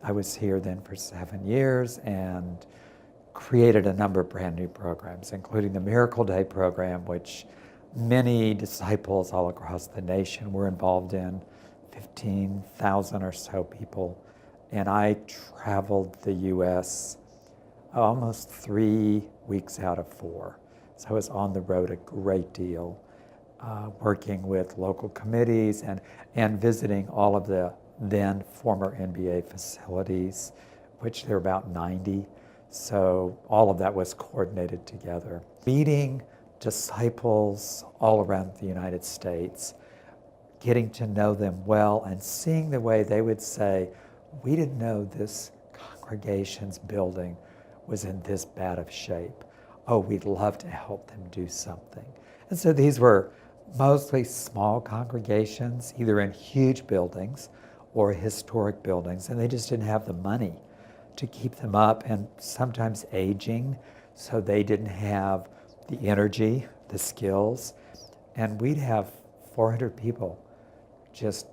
I was here then for 7 years and created a number of brand new programs, including the Miracle Day program, which many disciples all across the nation were involved in, 15,000 or so people. And I traveled the U.S. almost 3 weeks out of 4. So I was on the road a great deal, working with local committees and visiting all of the then former NBA facilities, which there were about 90. So all of that was coordinated together. Meeting disciples all around the United States, getting to know them well and seeing the way they would say, we didn't know this congregation's building was in this bad of shape. Oh, we'd love to help them do something. And so these were mostly small congregations, either in huge buildings or historic buildings, and they just didn't have the money to keep them up, and sometimes aging, so they didn't have the energy, the skills, and we'd have 400 people just,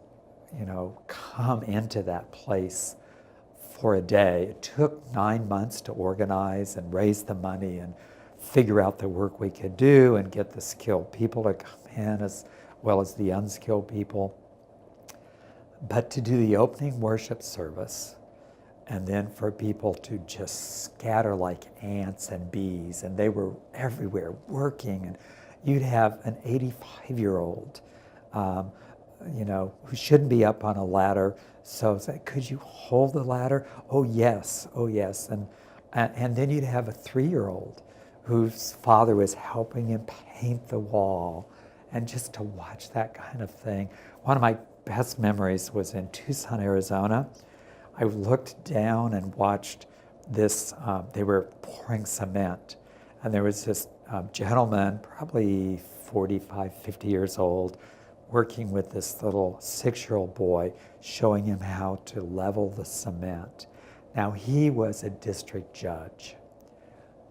come into that place for a day. It took 9 months to organize and raise the money and figure out the work we could do and get the skilled people to come in as well as the unskilled people. But to do the opening worship service, and then for people to just scatter like ants and bees, and they were everywhere working, and you'd have an 85-year-old, who shouldn't be up on a ladder. So it's like, could you hold the ladder? Oh yes, and then you'd have a 3-year-old whose father was helping him paint the wall, and just to watch that kind of thing. One of my best memories was in Tucson, Arizona. I looked down and watched this, they were pouring cement, and there was this gentleman, probably 45, 50 years old, working with this little 6-year-old boy, showing him how to level the cement. Now, he was a district judge.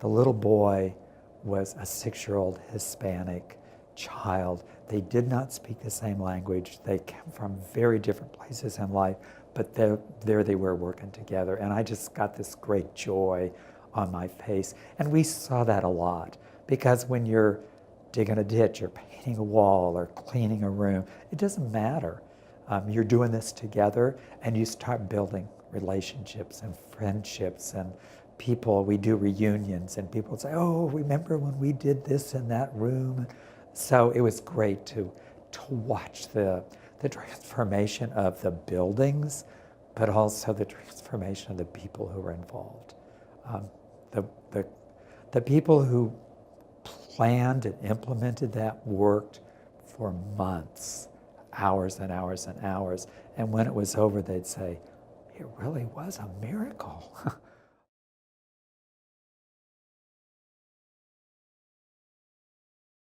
The little boy was a 6-year-old Hispanic child. They did not speak the same language. They came from very different places in life, but there they were working together. And I just got this great joy on my face. And we saw that a lot, because when you're digging a ditch or painting a wall or cleaning a room, it doesn't matter. You're doing this together, and you start building relationships and friendships, and people, we do reunions, and people say, oh, remember when we did this in that room? So it was great to watch the transformation of the buildings, but also the transformation of the people who were involved. The people who planned and implemented that worked for months, hours and hours and hours, and when it was over, they'd say, it really was a miracle.